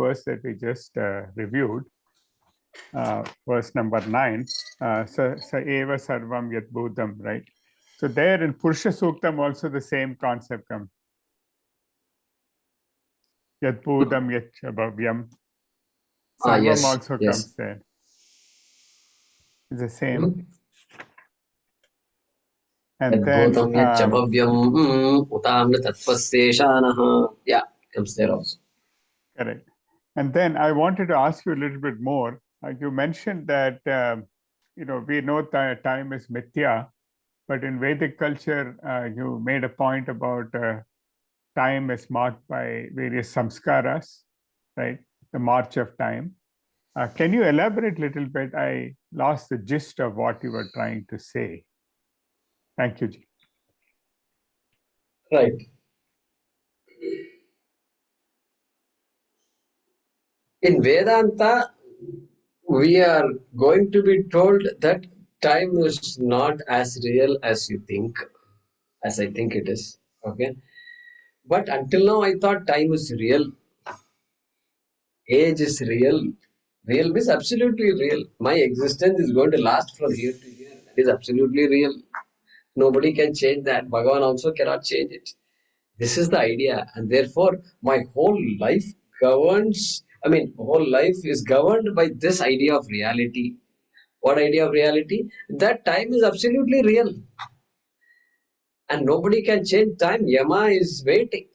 verse that we just reviewed, verse number 9, sa eva sarvam yat bhutam, right? So there in Purusha Suktam also the same concept comes. Yat bhutam yat bhavyam. Sarvam yes, also yes. comes there. It's the same. And then yeah, comes there also. Correct. And then I wanted to ask you a little bit more. You mentioned that we know that time is mithya, but in Vedic culture, you made a point about time is marked by various samskaras, right? The march of time. Can you elaborate a little bit? I lost the gist of what you were trying to say. Thank you, Ji. Right. In Vedanta, we are going to be told that time is not as real as you think, as I think it is. Okay. But until now, I thought time is real. Age is real. Real means absolutely real. My existence is going to last from here to here. That is absolutely real. Nobody can change that. Bhagavan also cannot change it. This is the idea. And therefore, my whole life whole life is governed by this idea of reality. What idea of reality? That time is absolutely real. And nobody can change time. Yama is waiting.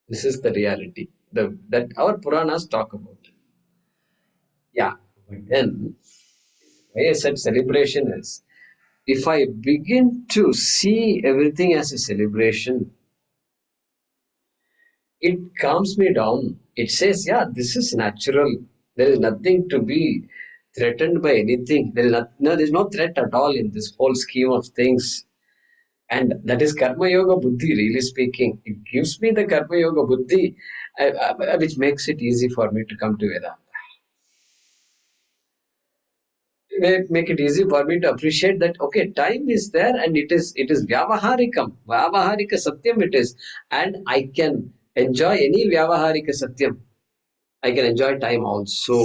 This is the reality that our Puranas talk about. Yeah. But then, why I said celebration is, if I begin to see everything as a celebration, it calms me down. It says, yeah, this is natural. There is nothing to be threatened by anything. There is no threat at all in this whole scheme of things. And that is Karma Yoga Buddhi, really speaking. It gives me the Karma Yoga Buddhi, which makes it easy for me to come to Vedanta. Make it easy for me to appreciate that okay, time is there and it is vyavaharika satyam it is, and I can enjoy any vyavaharika satyam. I can enjoy time also.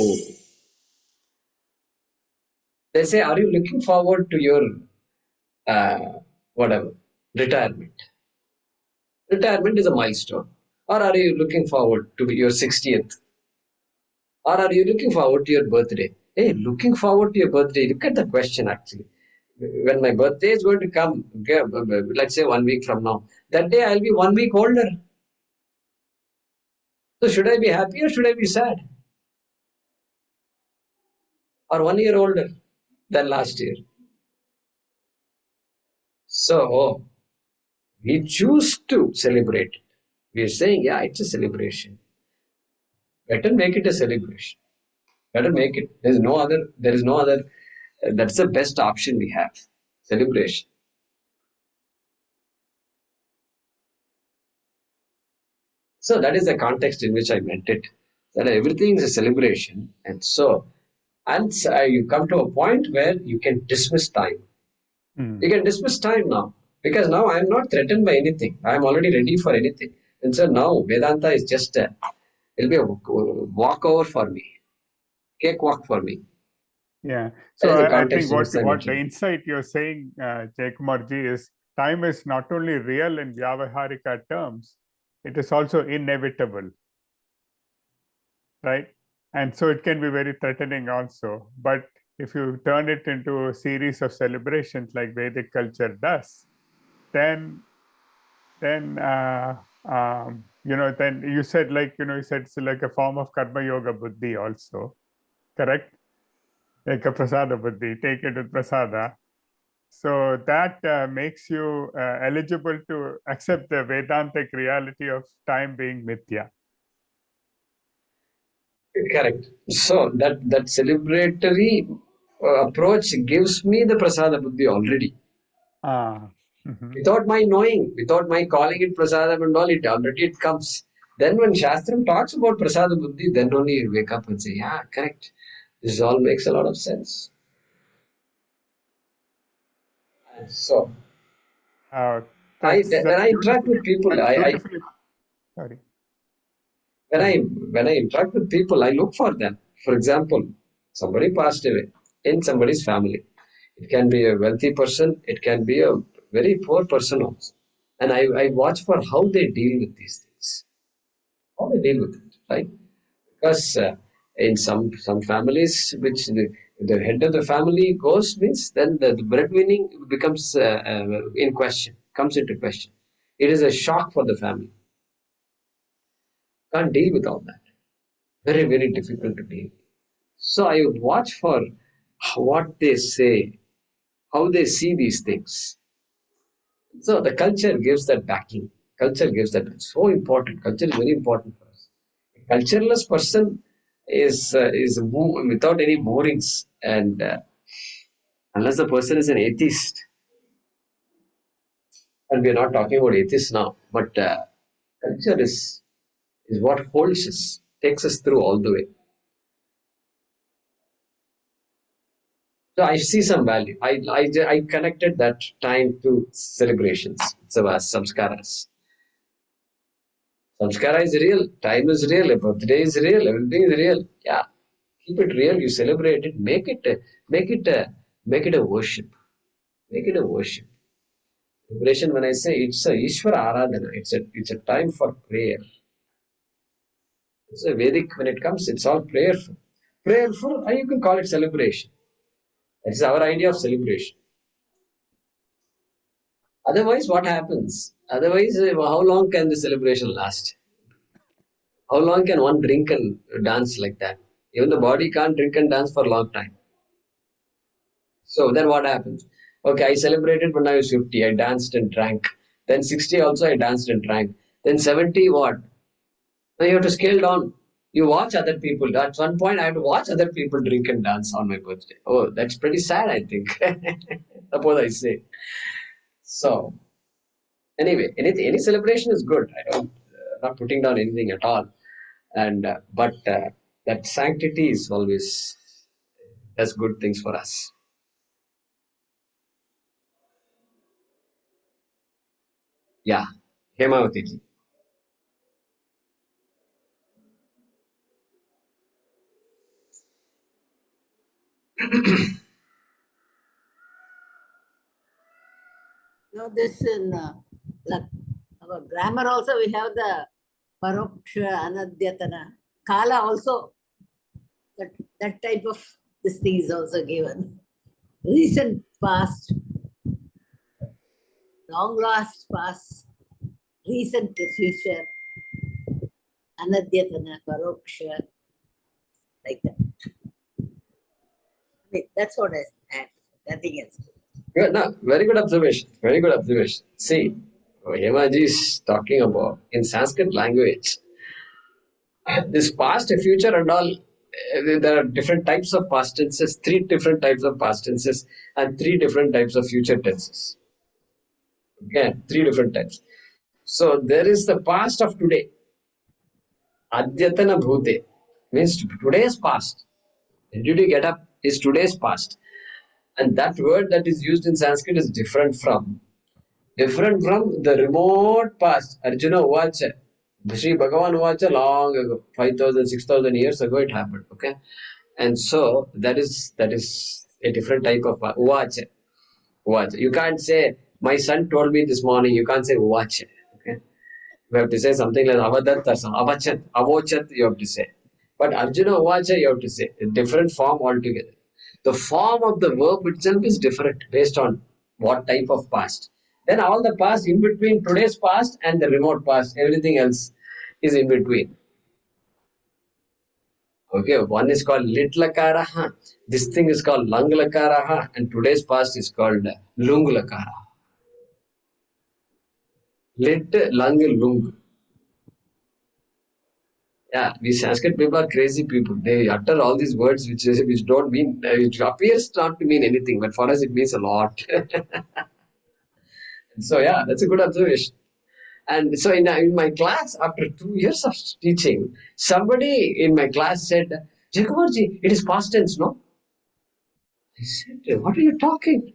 They say, are you looking forward to your whatever retirement? Retirement is a milestone. Or are you looking forward to your 60th? Or are you looking forward to your birthday? Hey, looking forward to your birthday. Look at the question actually. When my birthday is going to come, okay, let's say 1 week from now, that day I'll be 1 week older. So should I be happy or should I be sad? Or 1 year older than last year? So we choose to celebrate it. We are saying, yeah, it's a celebration. Better make it a celebration. Better make it. There is no other. That's the best option we have. Celebration. So that is the context in which I meant it. That everything is a celebration, and you come to a point where you can dismiss time. You can dismiss time now because now I am not threatened by anything. I am already ready for anything, and so now Vedanta is just it'll be a walkover for me, cakewalk for me. Yeah. That So is the I think context in which I what the mentioned. insight you're saying, Jaykumarji, is time is not only real in Vyavaharika terms, it is also inevitable, right? And so it can be very threatening also. But if you turn it into a series of celebrations like Vedic culture does, then then you said you said it's like a form of karma yoga buddhi also, correct? Like a prasada buddhi, take it with prasada. So that makes you eligible to accept the Vedantic reality of time being mithya. Correct. So that celebratory approach gives me the prasada buddhi already. Ah. Mhm. Without my knowing, without my calling it prasadam and all, it comes. Then when Shastram talks about prasada buddhi, then only you wake up and say, yeah, correct. This all makes a lot of sense. So Uh, when that's I interact beautifully with people, that's I beautifully sorry. When I interact with people, I look for them. For example, somebody passed away in somebody's family. It can be a wealthy person, it can be a very poor person also. And I watch for how they deal with these things, how they deal with it, right? Because in some families, which the head of the family goes, means then the breadwinning becomes in question, comes into question. It is a shock for the family. Can't deal with all that. Very, very difficult to deal. So I would watch for what they say, how they see these things. So the culture gives that backing. Culture gives that. It's so important. Culture is very important for us. A cultureless person is without any moorings, and unless the person is an atheist, and we are not talking about atheists now, but culture is what holds us, takes us through all the way. So I see some value. I connected that time to celebrations, so as samskaras. Samskara is real, time is real, a birthday is real, everything is real. Yeah, keep it real. You celebrate it. Make it a worship. Make it a worship. Celebration. When I say it's a Ishvara Aradhana, it's a time for prayer. It's a Vedic. When it comes, it's all prayerful. Prayerful. You can call it celebration. That's our idea of celebration. Otherwise, what happens? Otherwise, how long can the celebration last? How long can one drink and dance like that? Even the body can't drink and dance for a long time. So then what happens? Okay, I celebrated when I was 50. I danced and drank. Then 60 also I danced and drank. Then 70 what? Now you have to scale down. You watch other people. At one point I have to watch other people drink and dance on my birthday. Oh, that's pretty sad, I think. Suppose I say. So anyway, any celebration is good. I don't not putting down anything at all. And but that sanctity is always does good things for us. Yeah. Hemavati. No, this in like our grammar also we have the paroksha, anadyatana. Kala also, that type of this thing is also given. Recent past, long last past, recent future, anadyatana, paroksha, like that. I mean, that's what I had. Nothing else. Good, no, very good observation. Very good observation. See, Hemaji is talking about in Sanskrit language, this past, future, and all. There are different types of past tenses, three different types of past tenses, and three different types of future tenses. Okay, three different types. So there is the past of today. Adyatana bhute means today's past. When did you get up? Is today's past. And that word that is used in Sanskrit is different from the remote past. Arjuna Uvacha. Sri Bhagavan Uvacha long ago, 5,000, 6,000 years ago it happened. Okay. And so that is a different type of Uvacha. Uvacha. You can't say, my son told me this morning. You can't say Uvacha. Okay. You have to say something like Avadat or some Avachat, Avochat, you have to say. But Arjuna Uvacha, you have to say. A different form altogether. The form of the verb itself is different based on what type of past. Then all the past in between today's past and the remote past, everything else is in between. Okay, one is called lit lakaraha. This thing is called lung lakaraha, and today's past is called lung lakara. Lit, lung, lung. Yeah, we Sanskrit people are crazy people. They utter all these words which don't mean, which appears not to mean anything, but for us it means a lot. So yeah, that's a good observation. And so in my class, after 2 years of teaching, somebody in my class said, Jacobarji, it is past tense, no? I said, what are you talking?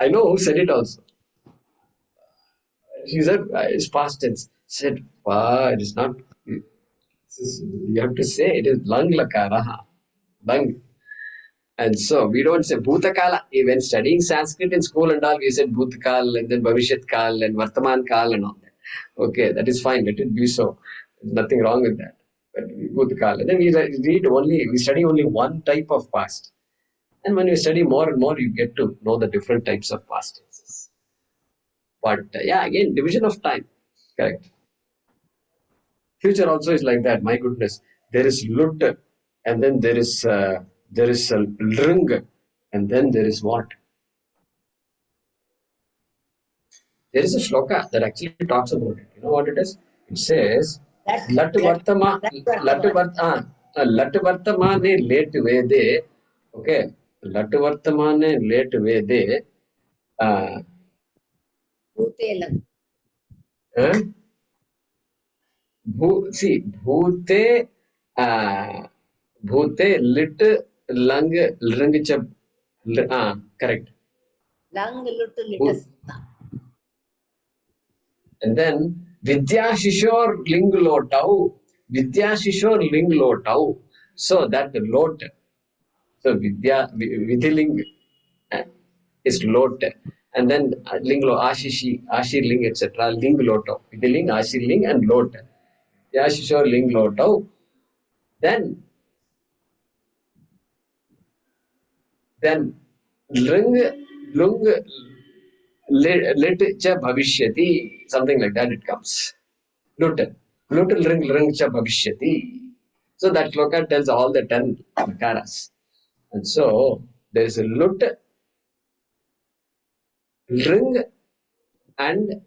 I know who said it also. She said, it's past tense. I said, It is not. You have to say it is lang lakara. Lang. And so we don't say Bhutakala. Even studying Sanskrit in school and all, we said Bhutakal and then Bhavishyat Kal and Vartaman Kal and all that. Okay, that is fine. Let it be so. There's nothing wrong with that. But Bhutakal. And then we study only one type of past. And when you study more and more, you get to know the different types of past tenses. But yeah, again, division of time. Correct. Future also is like that. My goodness, there is lut, and then there is lring, and then there is what? There is a shloka that actually talks about it. You know what it is? It says, That, Lat that, Vartama, that's Lat Vartaman. Lat Vartamane late Vede, okay, Lat Vartamane late Vede, uh, Bhutelam. uh, Bhute, uh, Bhute lit lang ring correct. Lang Luttu Bhut, Litasna. and then Vidya Shishor Ling Lotau. Vidya Shishor Ling Lotau. So that lot, so Vidya Vidhiling uh, is lot. And then Ling Lo Ashishi, Ashirling, etc. Ling Lotau. Vidhiling, Ashirling, and lot. Vidya Shishor Ling Lotau. Then Ling Lung Lit cha Bhavishyati. Something like that it comes. Lut. Lut ring cha Bhavishyati. So that shloka tells all the 10 makaras. And so there is a lut, ring, and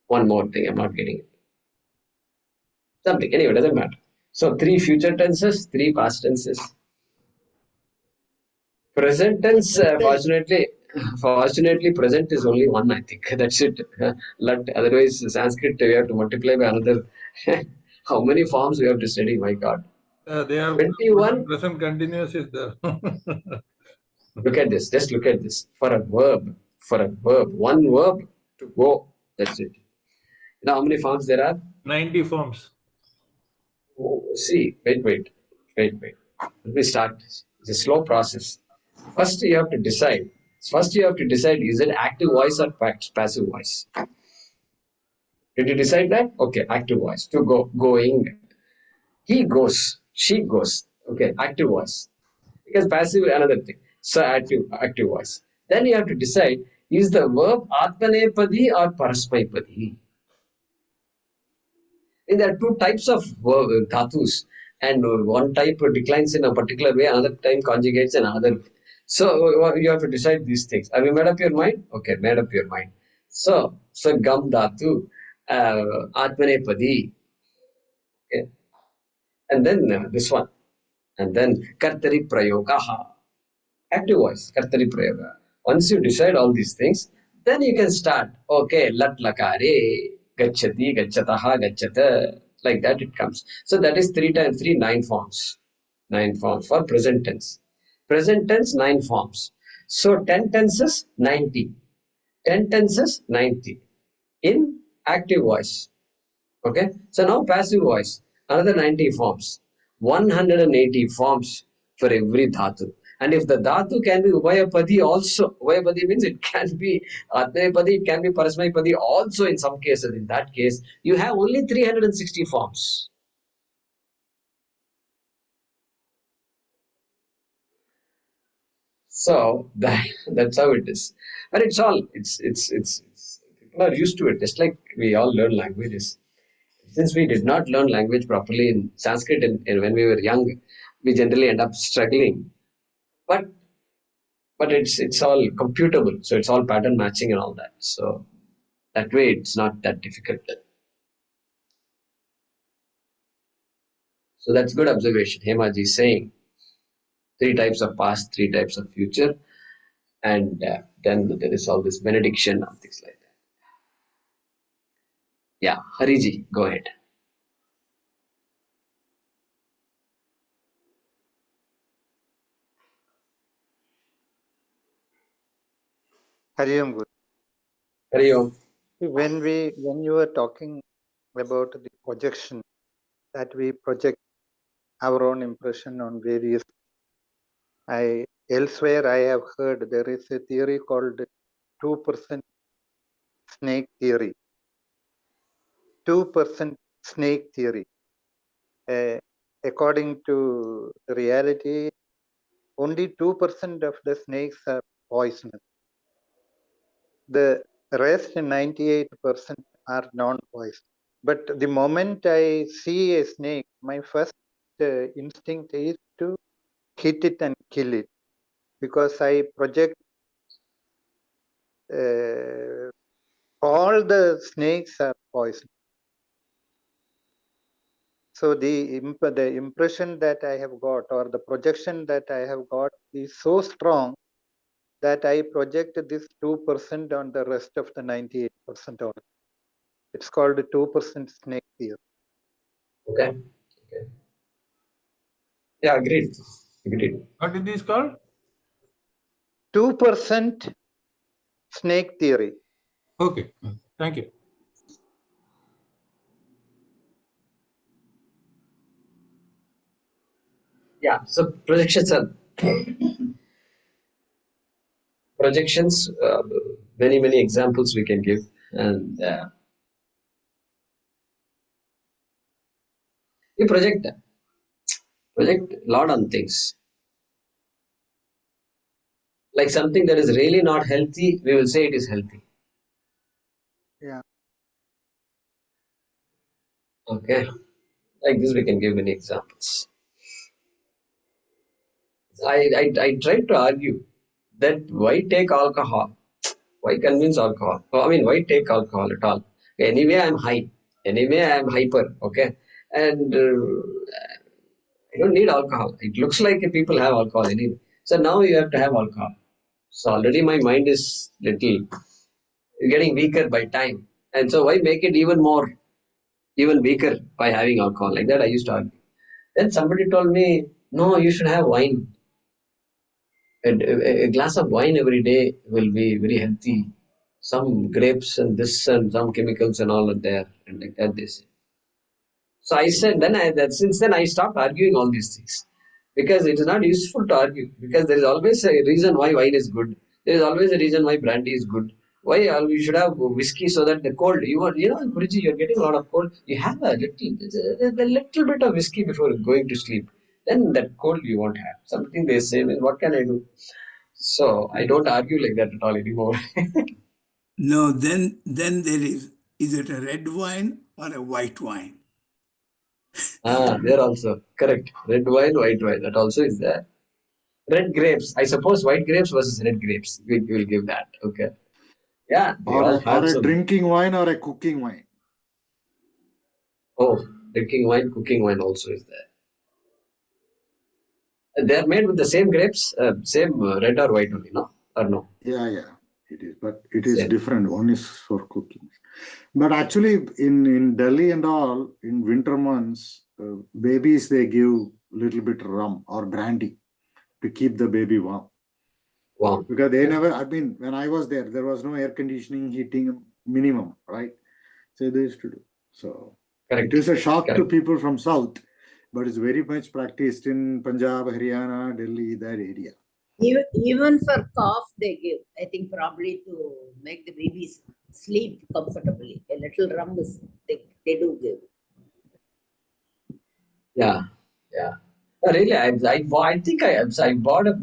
one more thing. I'm not getting it. Something. Anyway, doesn't matter. So 3 future tenses, 3 past tenses. Present tense, fortunately, present is only one, I think. That's it. Otherwise, Sanskrit, we have to multiply by another. How many forms we have to study? My God. They are 21. present continuous is there. Look at this. Just look at this. One verb to go. That's it. You know how many forms there are? 90 forms. Oh, see, wait. Let me start. It's a slow process. First, you have to decide. Is it active voice or passive voice? Did you decide that? Okay, active voice. To go, going. He goes. She goes. Okay, active voice. Because passive another thing. So active voice. Then you have to decide, is the verb atmanepadi or parasmaipadi? And there are 2 types of dhatus, and one type declines in a particular way, another time conjugates in another way. So you have to decide these things. Have you made up your mind? Okay, made up your mind. So gam dhatu, atmanepadi, okay, and then this one, and then kartari prayogaha. Active voice, Kartari Prayoga. Once you decide all these things, then you can start. Okay, Lat Lakare, Gachati, Gachataha, Gachata. Like that it comes. So that is 3 times 3, 9 forms. 9 forms for present tense. Present tense, 9 forms. So 10 tenses, 90. 10 tenses, 90. In active voice. Okay. So now passive voice, another 90 forms, 180 forms for every dhatu. And if the dhatu can be Ubhayapadi also, Ubhayapadi means it can be Atmayapadi, it can be Parasmaipadi also in some cases. In that case, you have only 360 forms. So that's how it is. But it's people are used to it, just like we all learn languages. Since we did not learn language properly in Sanskrit when we were young, we generally end up struggling. But it's all computable, so it's all pattern matching and all that. So that way, it's not that difficult. So that's good observation. Hemaji is saying 3 types of past, 3 types of future, and then there is all this benediction and things like that. Yeah, Hariji, go ahead. Hari Om Guru. Hari Om. When you were talking about the projection, that we project our own impression on various, elsewhere I have heard there is a theory called 2% snake theory. 2% snake theory. According to the reality, only 2% of the snakes are poisonous. The rest 98% are non-poisonous. But the moment I see a snake, my first instinct is to hit it and kill it, because I project all the snakes are poisonous. So the impression that I have got, or the projection that I have got, is so strong that I project this 2% on the rest of the 98%. It's called 2% snake theory. Okay. Okay. Yeah, agreed. Agreed. What is this called? 2% snake theory. Okay. Thank you. Yeah. So projections. Many examples we can give, and we project a lot on things. Like something that is really not healthy, we will say it is healthy. Yeah. Okay. Like this, we can give many examples. I tried to argue that why take alcohol? Why convince alcohol? I mean, why take alcohol at all? Anyway, I'm high. Anyway, I'm hyper. Okay. And I don't need alcohol. It looks like people have alcohol anyway. So now you have to have alcohol. So already my mind is little getting weaker by time. And so why make it even weaker by having alcohol? Like that I used to argue. Then somebody told me, no, you should have wine. A glass of wine every day will be very healthy. Some grapes and this and some chemicals and all are there. And like that they say. So I said, since then I stopped arguing all these things, because it is not useful to argue, because there is always a reason why wine is good. There is always a reason why brandy is good. Why you should have whiskey, so that the cold, Guruji, you're getting a lot of cold. You have a little bit of whiskey before going to sleep. Then that cold you won't have. Something they say, what can I do? So I don't argue like that at all anymore. No, then there is it a red wine or a white wine? There also. Correct. Red wine, white wine. That also is there. Red grapes. I suppose white grapes versus red grapes. We will give that. Okay. Yeah, they all have Or a some. drinking wine or a cooking wine. Oh, drinking wine, cooking wine also is there. They are made with the same grapes, same red or white only, no? Or no? Yeah, it is. But it is Same. different. One is for cooking. But actually, in Delhi and all, in winter months, babies, they give little bit rum or brandy to keep the baby warm. Wow. Because they never, when I was there was no air conditioning, heating minimum, right? So they used to do. So Correct. it is a shock to Correct. people from South, but it's very much practiced in Punjab, Haryana, Delhi, that area. Even for cough, they give. I think probably to make the babies sleep comfortably. A little rum is they do give. Yeah. Really, I think I bought a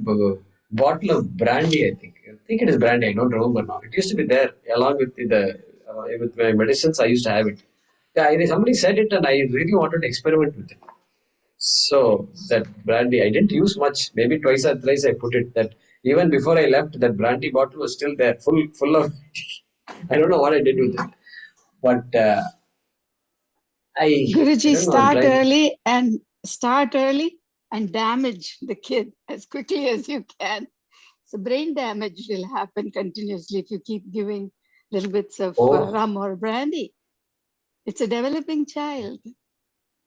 bottle of brandy. I think it is brandy. I don't remember now. It used to be there along with with my medicines. I used to have it. Yeah, somebody said it, and I really wanted to experiment with it. So that brandy, I didn't use much. Maybe twice or thrice I put it. That even before I left, that brandy bottle was still there, full of. I don't know what I did with it, but I Guruji, don't know. I'm trying. start early and damage the kid as quickly as you can. So brain damage will happen continuously if you keep giving little bits of rum or brandy. It's a developing child.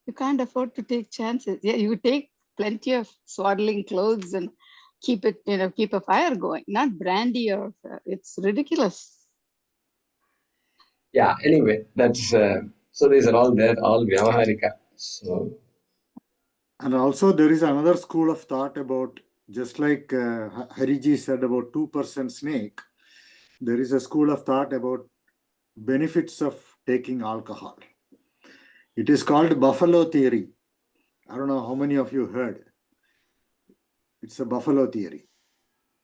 You can't afford to take chances. Yeah, you take plenty of swaddling clothes and keep a fire going. Not brandy or it's ridiculous. Yeah, anyway, that's so these are all there, all Vyavaharika. So, And also there is another school of thought about, just like Hariji said about 2% snake, there is a school of thought about benefits of taking alcohol. It is called buffalo theory. I don't know how many of you heard. It's a buffalo theory.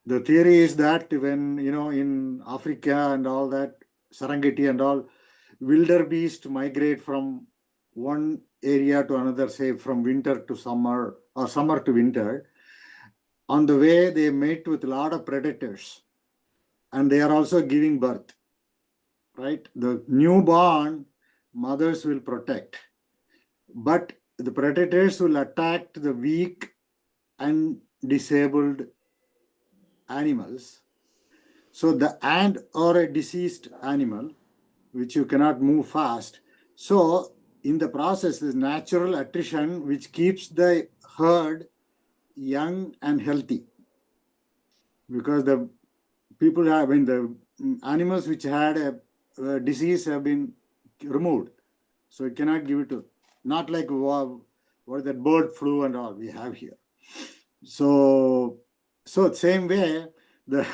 The theory is that when, in Africa and all that, Serengeti and all, wildebeest migrate from one area to another, say from winter to summer or summer to winter. On the way, they meet with a lot of predators, and they are also giving birth, right? The newborn mothers will protect, but the predators will attack the weak and disabled animals. So the ant or a diseased animal, which you cannot move fast. So in the process, there's natural attrition, which keeps the herd young and healthy. Because the people have, the animals which had a disease have been removed. So you cannot give it to, not like what that bird flu and all we have here. So same way, the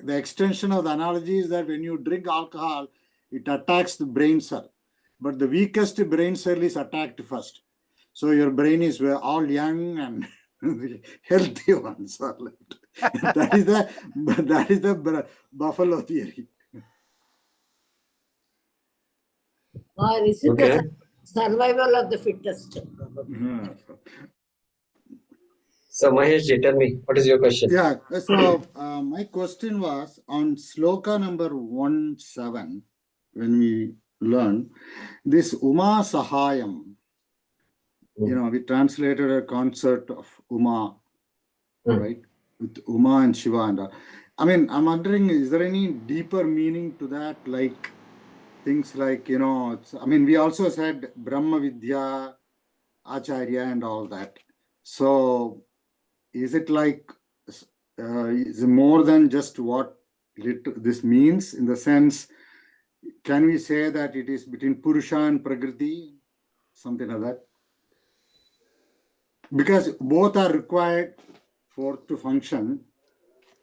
extension of the analogy is that when you drink alcohol, it attacks the brain cell, but the weakest brain cell is attacked first. So your brain is all young and healthy ones are left. that is the buffalo theory. Or is it okay. the survival of the fittest? So Mahesh, tell me, what is your question? Yeah, so my question was on sloka number 17, when we learn this Uma Sahayam, we translated a concert of Uma, right, with Uma and Shiva and all. I mean, I'm wondering, is there any deeper meaning to that? Like things like, we also said Brahma Vidya, Acharya and all that. So is it like, is it more than just what this means, in the sense, can we say that it is between Purusha and Prakriti, something like that? Because both are required to function.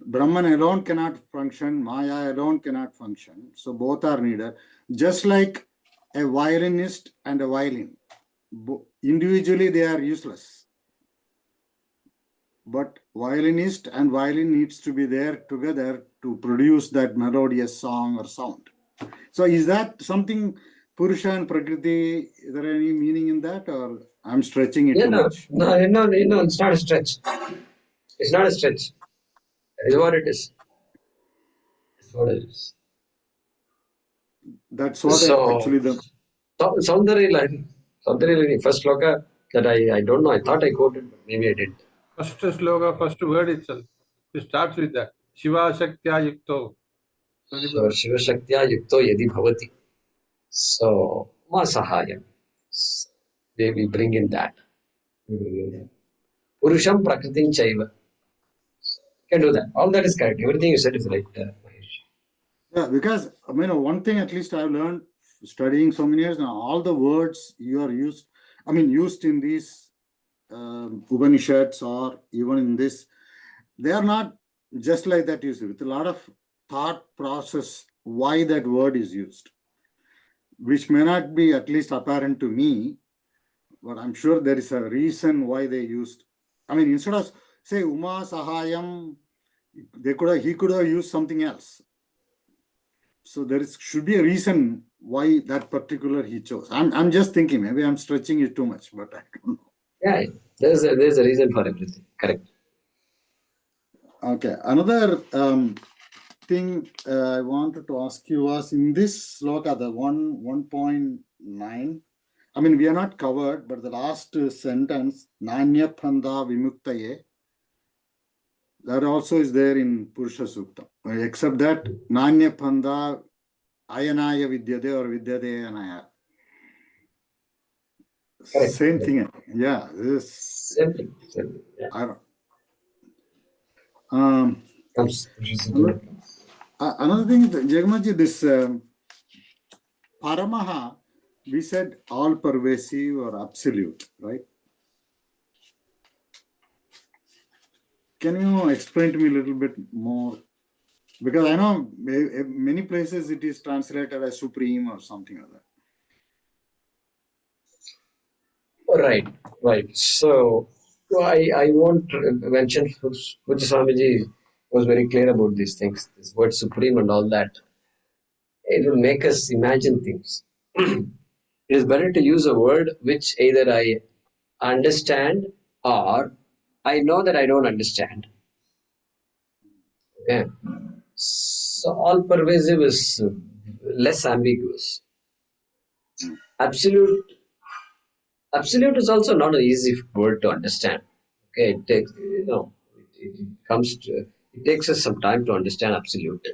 Brahman alone cannot function, Maya alone cannot function. So both are needed. Just like a violinist and a violin. Individually they are useless. But violinist and violin needs to be there together to produce that melodious song or sound. So is that something, Purusha and Prakriti, is there any meaning in that, or I'm stretching it too much? No, it's not a stretch. It's not a stretch. It's what it is. It's what it is. That's what actually the... Soundarya, first sloka that I don't know, I thought I quoted, but maybe I didn't. First sloka, first word itself. It starts with that. Shiva Shaktya Yukto. So Shiva Shaktya Yukto Yadi Bhavati. So Ma Sahayam. We bring in that. Purusham Prakritim Chaiva. Can do that. All that is correct. Everything you said is right, Mahesh. Yeah, because one thing at least I've learned studying so many years now, all the words you are used in these Upanishads or even in this, they are not just like that used, with a lot of thought process why that word is used, which may not be at least apparent to me, but I'm sure there is a reason why they used. Instead of say Uma Sahayam, he could have used something else. So there should be a reason why that particular he chose. I'm just thinking, maybe I'm stretching it too much, but I don't know. Yeah, there's a reason for everything. Correct. Okay. Another thing I wanted to ask you was, in this sloka, the 1.9, we are not covered, but the last sentence, Nanya Phanda Vimuktaye, that also is there in Purusha Sukta. Except that Nanya Phanda Ayanaya Vidyade or Vidyade Ayanaya. Correct. Same thing. Yeah. Same thing. Yeah. I don't. Another thing is, Jagamaji, this Paramaha, we said all pervasive or absolute, right? Can you explain to me a little bit more? Because I know many places it is translated as supreme or something like that. Right, right. So I won't mention which Swamiji was very clear about these things, this word supreme and all that. It will make us imagine things. It is better to use a word which either I understand or I know that I don't understand. Okay. So all pervasive is less ambiguous. Absolute Absolute is also not an easy word to understand. Okay, it takes it takes us some time to understand absolute.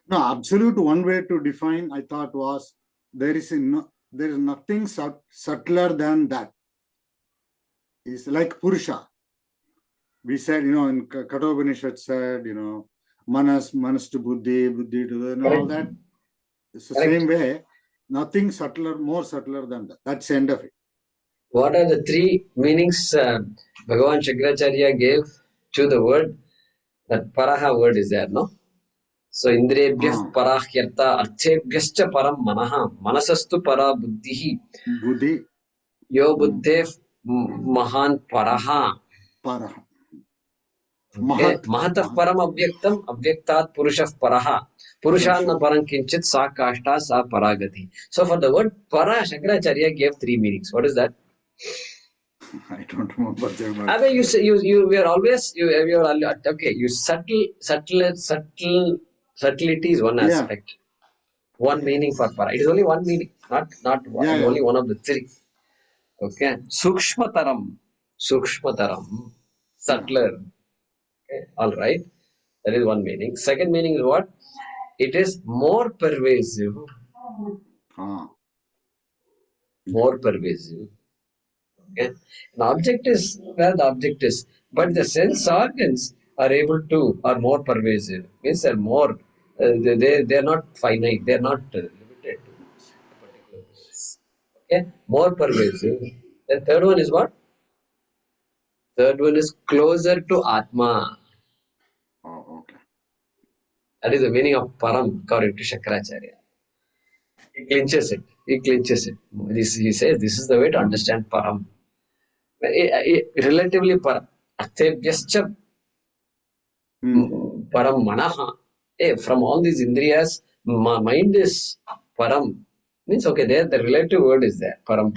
No, absolute one way to define, I thought, was there is nothing subtler than that. It's like Purusha. We said, in Kathopanishad said, manas to buddhi, buddhi to all that. It's the same way. Nothing more subtler than that. That's the end of it. What are the three meanings Bhagavan Shankaracharya gave to the word? That paraha word is there, no? So indriyebhyah parahyarta arthebhyascha param manaha manasastu para buddhihi Buddhi. Yo buddhev mahan paraha. Paraha. Mahatah param avyaktam avyaktat purushah paraha. Purushanna param kinchit sa kashta sa paragati. So for the word para, Shankaracharya gave three meanings. What is that? I don't remember. I mean, you say you are always okay. You subtlety is one aspect, one meaning for para. It is only one meaning, not one. It is only one of the three. Okay, sukshmataram, subtler. Okay, all right. That is one meaning. Second meaning is what? It is more pervasive. More pervasive. Okay. An object is where the object is, but the sense organs are more pervasive. Means they're more. They're not finite. They're not limited to a particular place. Okay. More pervasive. The third one is what? Third one is closer to Atma. Oh, okay. That is the meaning of param according to Shankaracharya. He clinches it. He says this is the way to understand param. Relatively param. Arthebhyascha param manaha. From all these indriyas, mind is param. Means okay, there the relative word is there. Param.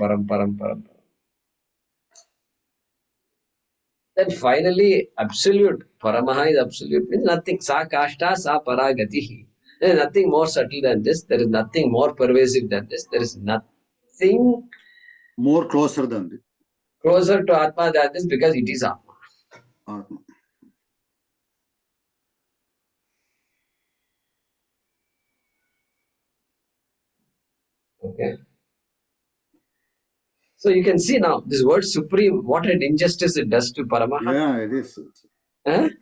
Then finally, absolute. Paramaha is absolute. Means nothing. Sa kashta sa paragatihi. There is nothing more subtle than this. There is nothing more pervasive than this. There is nothing more closer than this. Closer to Atma than this because it is Atma. Atma. Okay. So you can see now this word supreme, what an injustice it does to Paramaha. Yeah, it is. Okay.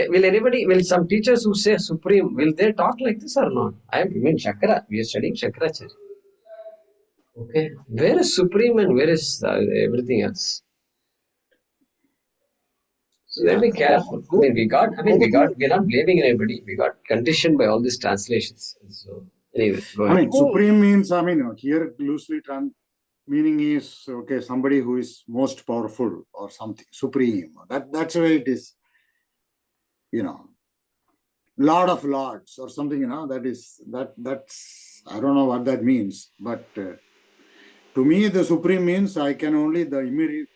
Will some teachers who say supreme, will they talk like this or not? Shakara, we are studying Shankaracharya. Okay. Where is supreme and where is everything else? So let be careful. We are not blaming anybody. We got conditioned by all these translations. So anyway, go ahead. Supreme means, here loosely meaning is, okay, somebody who is most powerful or something, supreme. That's the way it is, Lord of Lords or something, that's, I don't know what that means, but to me, the supreme means I can only, the immediate,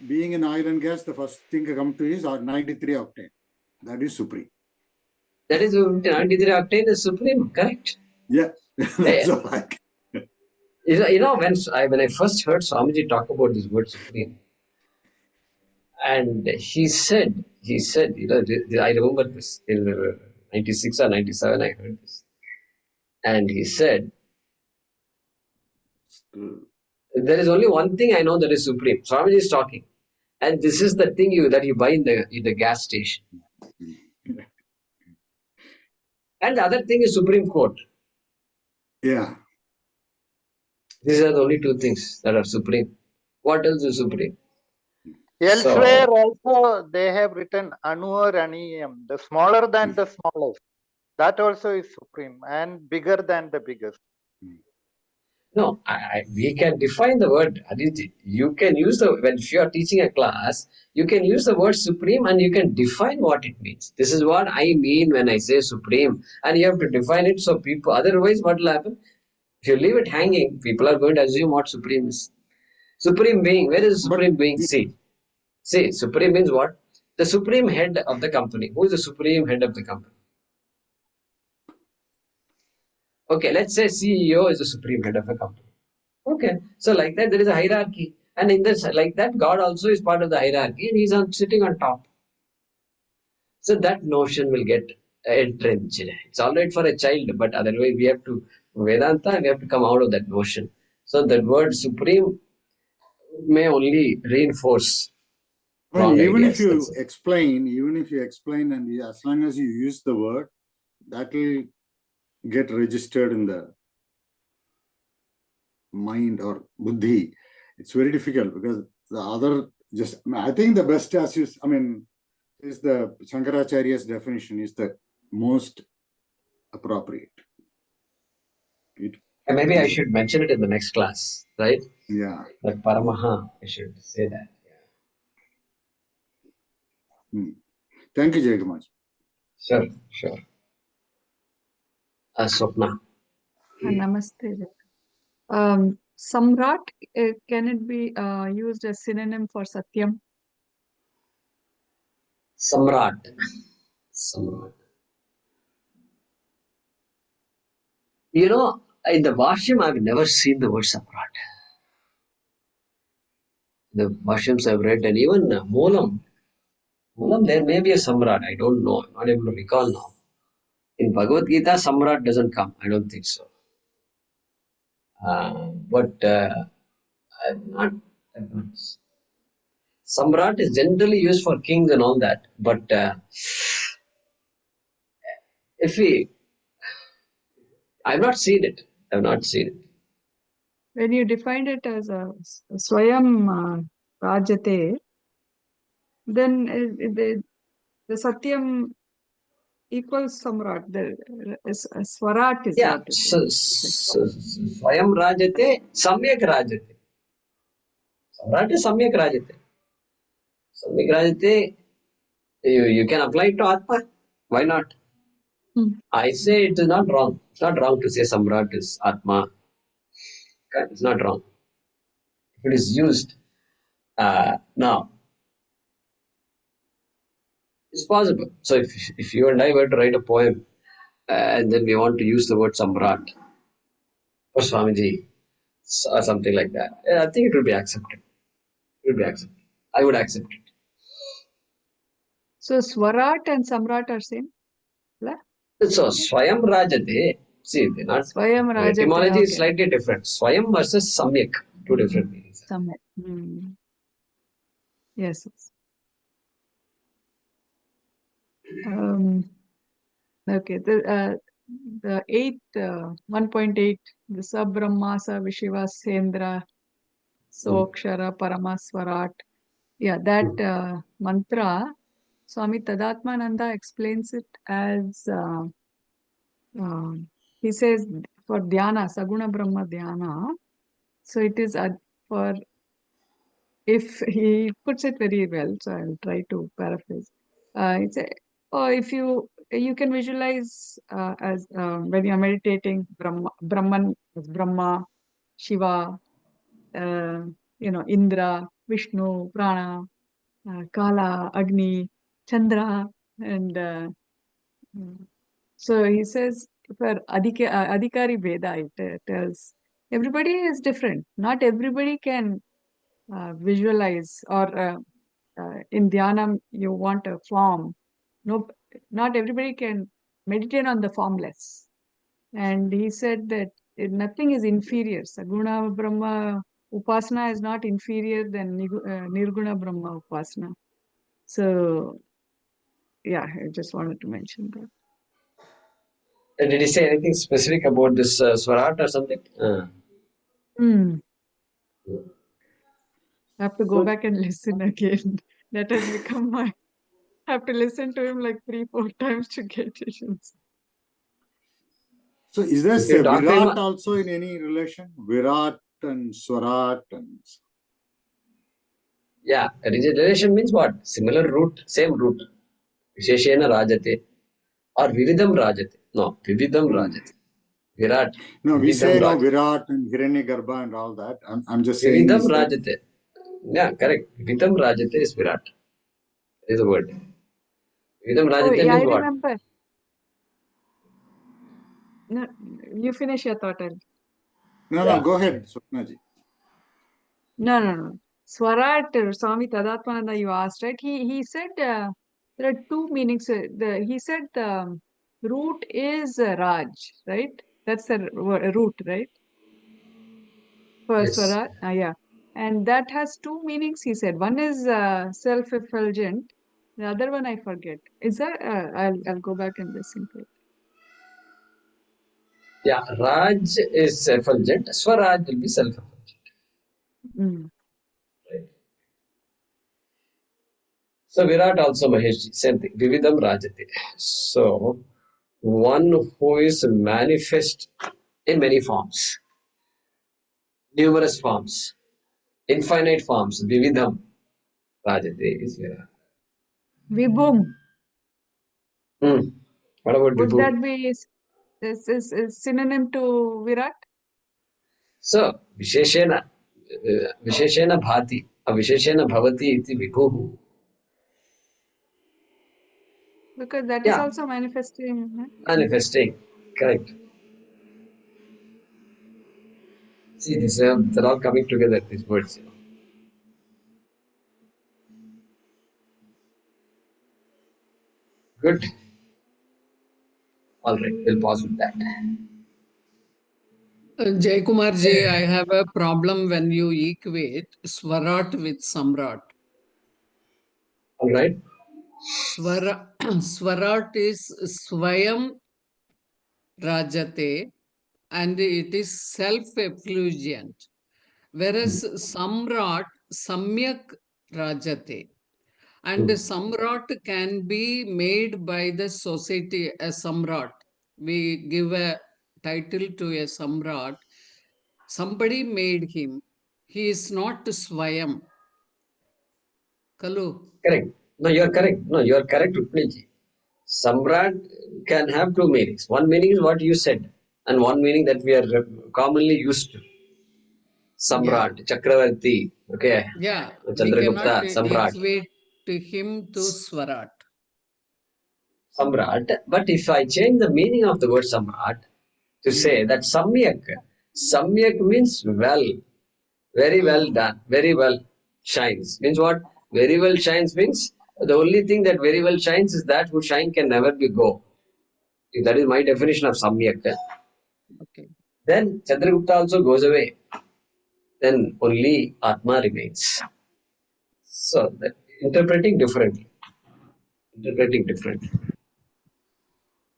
being in oil and gas, the first thing I come to is 93 octane. That is supreme. That is 93 octane is supreme, correct? Yeah, that's all right. When I first heard Swamiji talk about this word supreme, and he said, I remember this in 96 or 97, I heard this. And he said, there is only one thing I know that is supreme. Swamiji is talking. And this is the thing that you buy in the gas station. And the other thing is Supreme Court. Yeah. These are the only two things that are supreme. What else is supreme? Elsewhere So, also they have written Anu or Aniyam, the smaller than the smallest. That also is supreme and bigger than the biggest. no, we can define the word Aditi. You can use the, when you are teaching a class, you can use the word supreme and you can define what it means. This is what I mean when I say supreme. And you have to define it so people, otherwise what will happen? If you leave it hanging, people are going to assume what supreme is. Supreme being, where is the But supreme being? See, supreme means what? The supreme head of the company. Who is the supreme head of the company? Okay, let's say CEO is the supreme head of a company. Okay, so like that, there is a hierarchy. And in this, like that, God also is part of the hierarchy and he's sitting on top. So that notion will get entrenched. It's all right for a child, but otherwise we have to, Vedanta, we have to come out of that notion. So that word supreme may only reinforce I mean, wrong ideas. That's it. even if you explain, and as long as you use the word, that will get registered in the mind or buddhi. It's very difficult because the other just, I think the best as you, is the Shankaracharya's definition is the most appropriate. And maybe I should mention it in the next class, right? Yeah. Like Paramaha, I should say that. Thank you, Jaykumar. Sure. Swapna. Namaste. Samrat, can it be used as synonym for Satyam? Samrat. You know, in the Vashyam, I've never seen the word Samrat. The Vashyams I've read, and even Moolam, there may be a Samrat. I don't know. I'm not able to recall now. In Bhagavad Gita, Samrat doesn't come. I don't think so. But I've not. Samrat is generally used for kings and all that. But I've not seen it. When you defined it as a Swayam Rajate, then the Satyam equals Samrat. The Swarat is Yeah. what it is. Swayam Rajate, Samyak Rajate. Samrat is Samyak Rajate. Samyak Rajate, you can apply it to Atma. Why not? I say it is not wrong. It's not wrong to say Samrat is Atma. It's not wrong. If it is used now, it's possible. So if you and I were to write a poem and then we want to use the word Samrat for Swamiji or something like that, I think it will be accepted. I would accept it. So Swarat and Samrat are same? So Swayam Rajate, see, Swayam Rajate, etymology is slightly different. Swayam versus Samyak, two different meanings. Samyak. Yes. Okay. The 1.8, the Sabrahmasa Vishiva Sendra Sokshara Paramaswarat. Yeah, that mantra, Swami Tadatmananda explains it as, he says, for dhyana, Saguna Brahma dhyana. So it is for, if he puts it very well, so I'll try to paraphrase. It's if you can visualize as when you're meditating, Brahman is Brahma, Shiva, Indra, Vishnu, Prana, Kala, Agni, Chandra, and so he says for Adhikari Veda, it tells everybody is different. Not everybody can visualize, or in Dhyanam you want a form. No, not everybody can meditate on the formless. And he said that nothing is inferior. Saguna Brahma Upasana is not inferior than Nirguna Brahma Upasana. So, yeah, I just wanted to mention that. Did he say anything specific about this Swarat or something? Hmm. I have to go So, back and listen again. That has become my. I have to listen to him like 3-4 times to get it. so is there If you talk to him, Virat also in any relation? Virat and Swarat and yeah, relation means what? Similar root, same root. Visheshena Rajate or Vividam Rajate. No, Vividam Rajate. Virat. no, we Vividam say no Rajate. Virat and Hiranyagarbha and all that. I'm just saying Vividam is that Rajate. Yeah, correct. Vividam Rajate is Virat. That is the word. Vividam Oh, Rajate yeah, I means what? remember. No, you finish your thought. Yeah. go ahead, Swapnaji. No. Swarat, Swami Tadatmananda, you asked, right? He said there are two meanings. He said the root is Raj, right? That's the root, right? For Yes. Swarat, yeah. And that has two meanings, he said. One is self-effulgent. The other one I forget. Is that? I'll go back and listen to it. Yeah, Raj is self-effulgent. Swaraj will be self-effulgent. Mm. Right. So Virat also Maheshji, same thing. Vividam Rajate. So one who is manifest in many forms, numerous forms, infinite forms. Vividam Rajate is Virat. Vibhum. What about Would Vibhu? that be is synonym to Virat? So Visheshena Bhati, Visheshena Bhavati iti Vibhu. Because that is Yeah, also manifesting. manifesting. Correct. See, they're all coming together, these words. Good. All right, we'll pause with that. Jay Kumar ji, I have a problem when you equate Swarat with Samrat. All right. Swarat is Swayam Rajate and it is self-effulgent. Whereas Samrat, Samyak Rajate. And Samrat can be made by the society as Samrat. We give a title to a Samrat. Somebody made him. He is not Swayam. Kalu. Correct. No, you're correct. No, you're correct, Rukmiji. Samrat can have two meanings. One meaning is what you said, and one meaning that we are commonly used to. Yeah. Samrat, Chakravarti, okay, Yeah. We cannot Chandragupta, Samrat. equate him to Swarat. Samrat. But if I change the meaning of the word Samrat to say that Samyak means well, very well done, very well shines. Means what? Very well shines means the only thing that very well shines is that whose shine can never be go. That is my definition of Samyak. Okay. Then Chandragupta also goes away. Then only Atma remains. So that interpreting differently.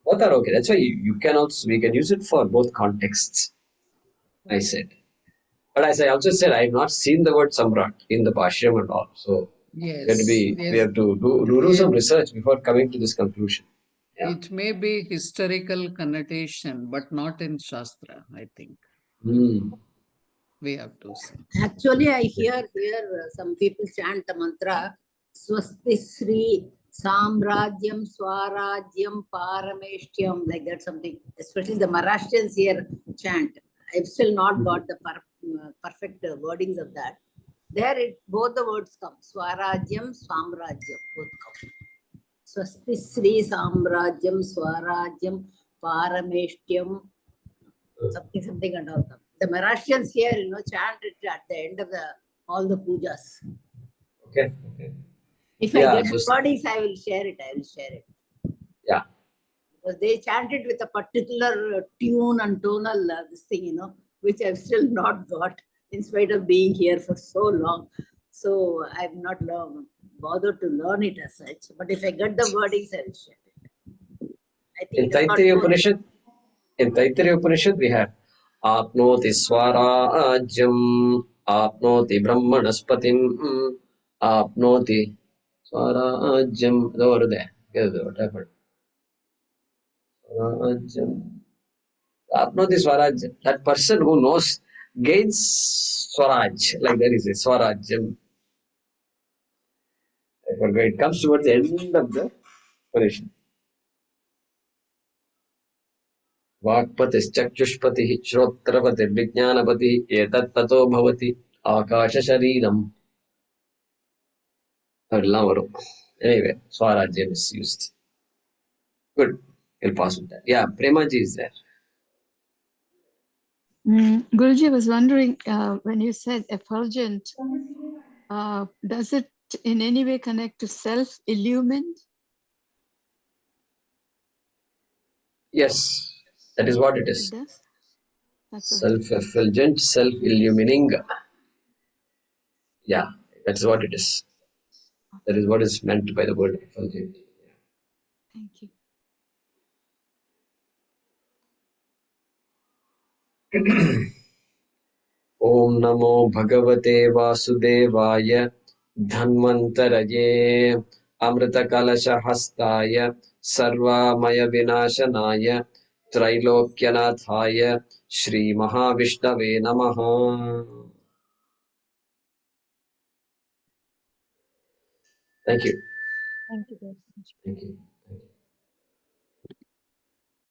Both are okay. That's why we can use it for both contexts. I said. But as I also said, I have not seen the word Samrat in the Bhashyam and all. So Yes. we have to do some research before coming to this conclusion. Yeah. It may be historical connotation, but not in Shastra, I think. We have to see. Actually, I hear here some people chant the mantra Swasti Sri Samrajyam Swarajyam Parameshtyam, like that something. Especially the Maharashtrians here chant. I've still not got the perfect wordings of that. There, both the words come. Swarajyam, Samrajyam, both come. Swasti Sri Samrajyam Swarajyam Parameshtyam, something and all come. The Maharashtrians here, chant it at the end of all the pujas. Okay. If I get the bodies, I will share it. Yeah. Because they chant it with a particular tune and tonal this thing, which I've still not got in spite of being here for so long. So I've not bothered to learn it as such. But if I get the wordings, I will share it. I think in Taittiriya Upanishad, In Taittiriya Upanishad, we have Apnoti Swarajyam, Apnoti Brahmanaspatim, Apnoti Swarajyam. Over there. What happened? Swarajyam. Apnoti Swarajyam. That person who knows gains Swaraj. Like that is a Swarajyam. It comes towards the end of the Upanishad. वाक्पतिश्चक्षुष्पतिः श्रोत्रपतिर्विज्ञानपतिः एतत्ततो भवति आकाशशरीरम् அதெல்லாம் வரும். Anyway, Swarajyam is used. Good. We'll pass with that. Yeah, Premaji is there. Guruji, I was wondering, when you said effulgent, does it in any way connect to self-illumined? Yes, that is what it is. It does? That's what Self-effulgent, self-illumining. Yeah, that's what it is. That is what is meant by the word effulgent. Thank you. Om Namo Bhagavate Vasudevaya Dhanvantaraye Amrita Kalasha Hastaya Sarvamaya Vinashanaya Trilokyanathaya Shri Mahavishnave Namaha. Thank you. Thank you very much. Thank you.